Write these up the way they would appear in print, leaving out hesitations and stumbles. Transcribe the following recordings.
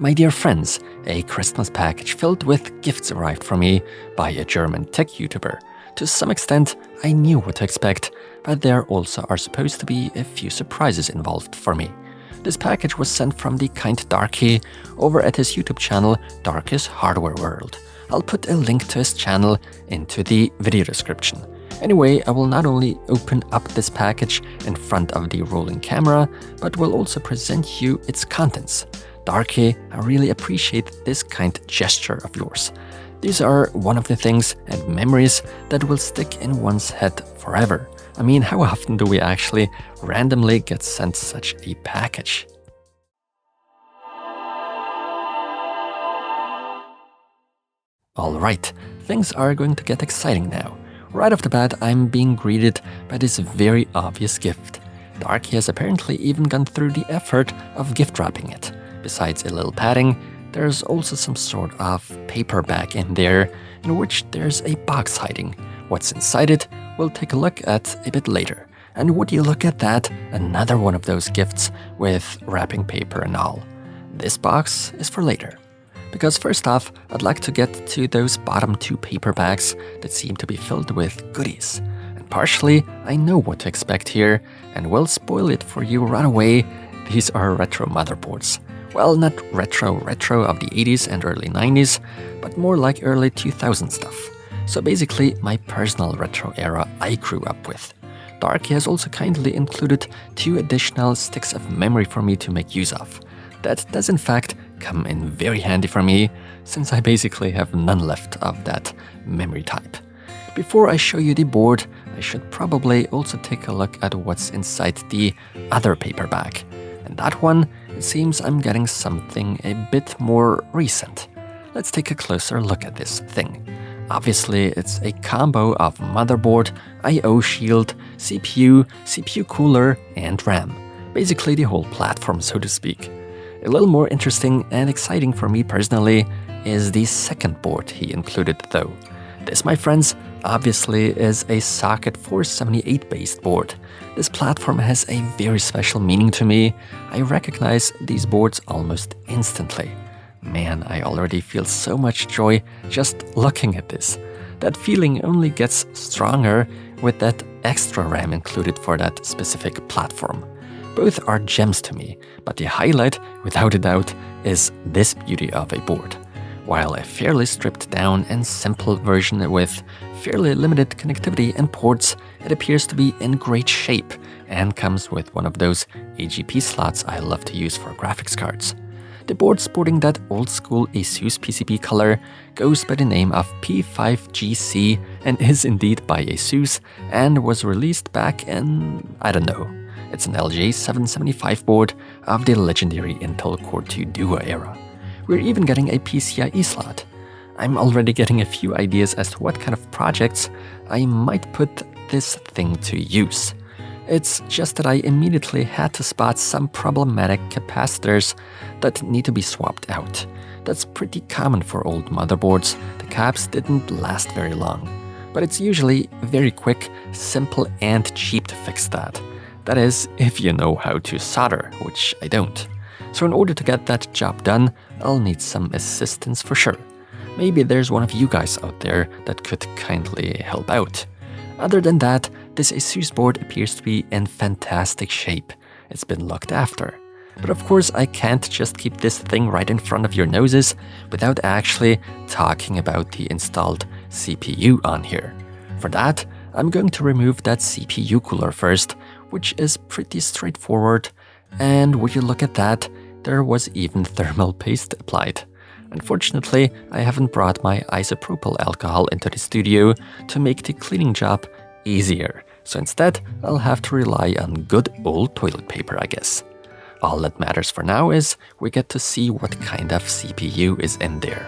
My dear friends, a Christmas package filled with gifts arrived for me by a German tech YouTuber. To some extent, I knew what to expect, but there also are supposed to be a few surprises involved for me. This package was sent from the kind Darky over at his YouTube channel, Darkys Hardware World. I'll put a link to his channel into the video description. Anyway, I will not only open up this package in front of the rolling camera, but will also present you its contents. Darky, I really appreciate this kind gesture of yours. These are one of the things and memories that will stick in one's head forever. I mean, how often do we actually randomly get sent such a package? Alright, things are going to get exciting now. Right off the bat, I'm being greeted by this very obvious gift. Darky has apparently even gone through the effort of gift wrapping it. Besides a little padding, there's also some sort of paper bag in there, in which there's a box hiding. What's inside it, we'll take a look at a bit later. And would you look at that, another one of those gifts with wrapping paper and all. This box is for later. Because first off, I'd like to get to those bottom two paper bags that seem to be filled with goodies. And partially, I know what to expect here, and will spoil it for you right away. These are retro motherboards. Well, not retro of the 80s and early 90s, but more like early 2000 stuff. So basically, my personal retro era I grew up with. Darky has also kindly included 2 additional sticks of memory for me to make use of. That does in fact come in very handy for me, since I basically have none left of that memory type. Before I show you the board, I should probably also take a look at what's inside the other paper bag. And that one, it seems I'm getting something a bit more recent. Let's take a closer look at this thing. Obviously, it's a combo of motherboard, I/O shield, CPU cooler, and RAM. Basically the whole platform, so to speak. A little more interesting and exciting for me personally is the second board he included though. This, my friends, obviously is a Socket 478 based board. This platform has a very special meaning to me. I recognize these boards almost instantly. Man, I already feel so much joy just looking at this. That feeling only gets stronger with that extra RAM included for that specific platform. Both are gems to me, but the highlight, without a doubt, is this beauty of a board. While a fairly stripped down and simple version with fairly limited connectivity and ports, it appears to be in great shape and comes with one of those AGP slots I love to use for graphics cards. The board sporting that old school ASUS PCB color goes by the name of P5GC and is indeed by ASUS and was released back in, I don't know. It's an LJ775 board of the legendary Intel Core 2 Duo era. We're even getting a PCIe slot. I'm already getting a few ideas as to what kind of projects I might put this thing to use. It's just that I immediately had to spot some problematic capacitors that need to be swapped out. That's pretty common for old motherboards. The caps didn't last very long. But it's usually very quick, simple, and cheap to fix that. That is, if you know how to solder, which I don't. So in order to get that job done, I'll need some assistance for sure. Maybe there's one of you guys out there that could kindly help out. Other than that, this ASUS board appears to be in fantastic shape. It's been looked after. But of course, I can't just keep this thing right in front of your noses without actually talking about the installed CPU on here. For that, I'm going to remove that CPU cooler first, which is pretty straightforward. And would you look at that, there was even thermal paste applied. Unfortunately, I haven't brought my isopropyl alcohol into the studio to make the cleaning job easier. So instead, I'll have to rely on good old toilet paper, I guess. All that matters for now is we get to see what kind of CPU is in there.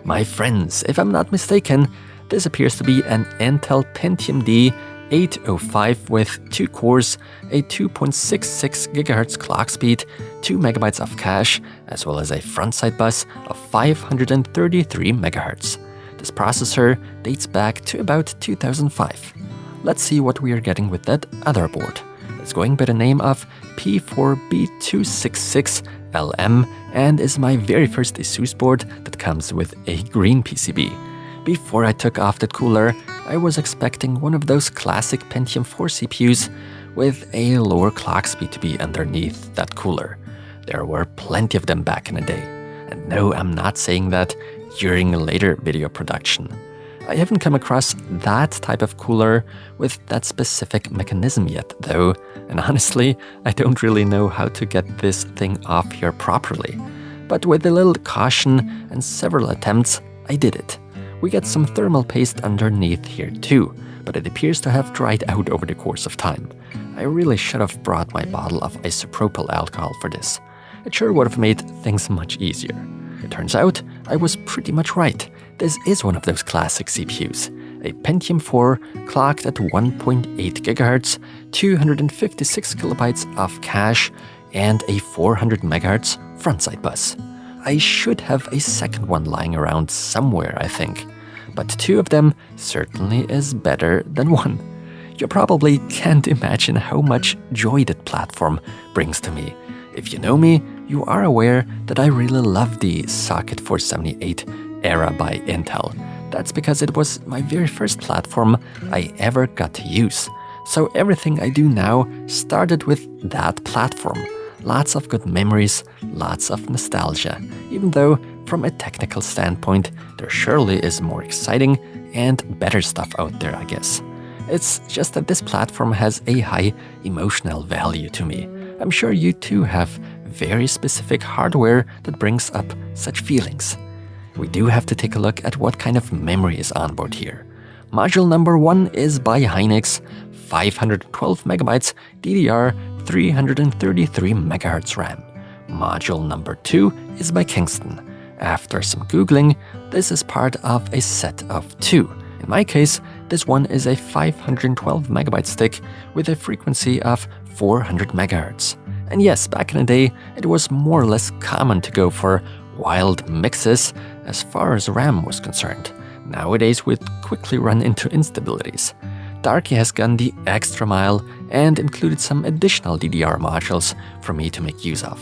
My friends, if I'm not mistaken, this appears to be an Intel Pentium D 805 with 2 cores, a 2.66 GHz clock speed, 2 MB of cache, as well as a front-side bus of 533 MHz. This processor dates back to about 2005. Let's see what we are getting with that other board. It's going by the name of P4B266 LM and is my very first ASUS board that comes with a green PCB. Before I took off that cooler, I was expecting one of those classic Pentium 4 CPUs with a lower clock speed to be underneath that cooler. There were plenty of them back in the day. And no, I'm not saying that during later video production. I haven't come across that type of cooler with that specific mechanism yet, though, and honestly, I don't really know how to get this thing off here properly. But with a little caution and several attempts, I did it. We get some thermal paste underneath here too, but it appears to have dried out over the course of time. I really should have brought my bottle of isopropyl alcohol for this. It sure would have made things much easier. It turns out I was pretty much right. This is one of those classic CPUs. A Pentium 4 clocked at 1.8 GHz, 256 KB of cache, and a 400 MHz frontside bus. I should have a second one lying around somewhere, I think. But two of them certainly is better than one. You probably can't imagine how much joy that platform brings to me. If you know me, you are aware that I really love the Socket 478 era by Intel. That's because it was my very first platform I ever got to use. So everything I do now started with that platform. Lots of good memories, lots of nostalgia, even though from a technical standpoint, there surely is more exciting and better stuff out there, I guess. It's just that this platform has a high emotional value to me. I'm sure you too have very specific hardware that brings up such feelings. We do have to take a look at what kind of memory is on board here. Module number 1 is by Hynix, 512 MB DDR, 333 MHz RAM. Module number 2 is by Kingston. After some googling, this is part of a set of 2. In my case, this one is a 512 MB stick with a frequency of 400 MHz. And yes, back in the day, it was more or less common to go for wild mixes as far as RAM was concerned. Nowadays, we'd quickly run into instabilities. Darky has gone the extra mile and included some additional DDR modules for me to make use of.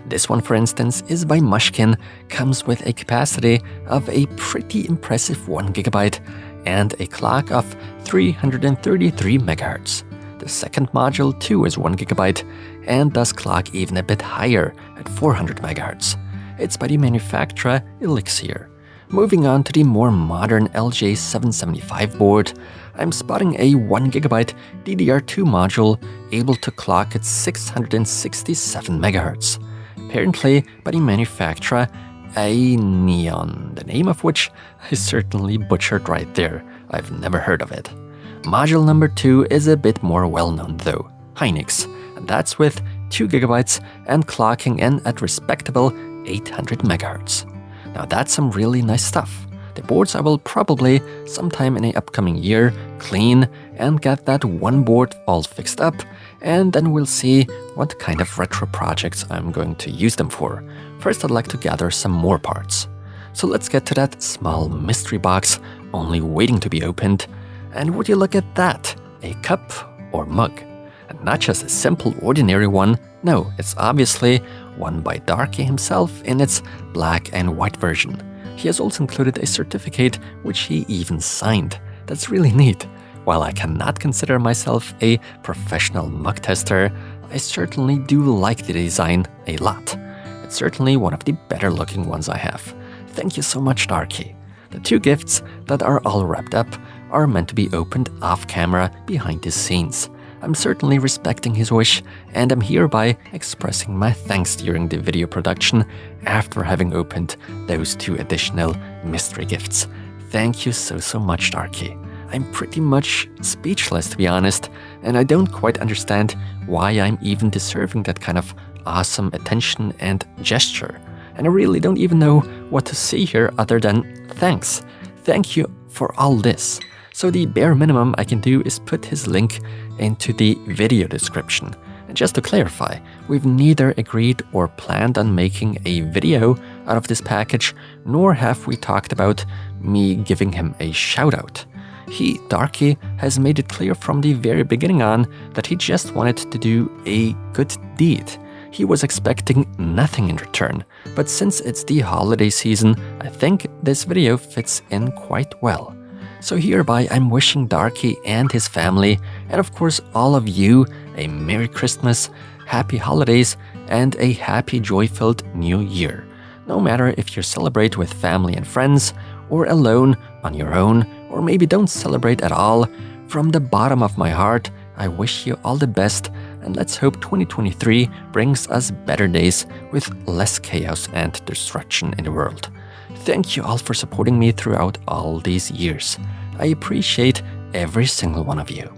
This one, for instance, is by Mushkin, comes with a capacity of a pretty impressive 1 GB and a clock of 333 MHz. The second module too is 1 GB and does clock even a bit higher at 400 MHz. It's by the manufacturer Elixir. Moving on to the more modern LJ775 board, I'm spotting a 1 GB DDR2 module able to clock at 667 MHz. Apparently by the manufacturer Neon, the name of which I certainly butchered right there. I've never heard of it. Module number 2 is a bit more well-known though, Hynix, and that's with 2 GB and clocking in at respectable 800 MHz. Now that's some really nice stuff. The boards I will probably, sometime in the upcoming year, clean and get that one board all fixed up, and then we'll see what kind of retro projects I'm going to use them for. First, I'd like to gather some more parts. So let's get to that small mystery box only waiting to be opened. And would you look at that? A cup or mug? And not just a simple ordinary one, no, it's obviously one by Darky himself in its black and white version. He has also included a certificate which he even signed. That's really neat. While I cannot consider myself a professional mug tester, I certainly do like the design a lot. It's certainly one of the better looking ones I have. Thank you so much, Darky. The two gifts that are all wrapped up are meant to be opened off camera behind the scenes. I'm certainly respecting his wish, and I'm hereby expressing my thanks during the video production after having opened those two additional mystery gifts. Thank you so much, Darky. I'm pretty much speechless, to be honest, and I don't quite understand why I'm even deserving that kind of awesome attention and gesture. And I really don't even know what to say here other than thanks. Thank you for all this. So the bare minimum I can do is put his link into the video description. And just to clarify, we've neither agreed or planned on making a video out of this package, nor have we talked about me giving him a shout out. He, Darky, has made it clear from the very beginning on that he just wanted to do a good deed. he was expecting nothing in return, but since it's the holiday season, I think this video fits in quite well. So hereby I'm wishing Darky and his family, and of course all of you, a Merry Christmas, Happy Holidays, and a happy joy-filled New Year. No matter if you celebrate with family and friends, or alone, on your own, or maybe don't celebrate at all, from the bottom of my heart, I wish you all the best, and let's hope 2023 brings us better days with less chaos and destruction in the world. Thank you all for supporting me throughout all these years. I appreciate every single one of you.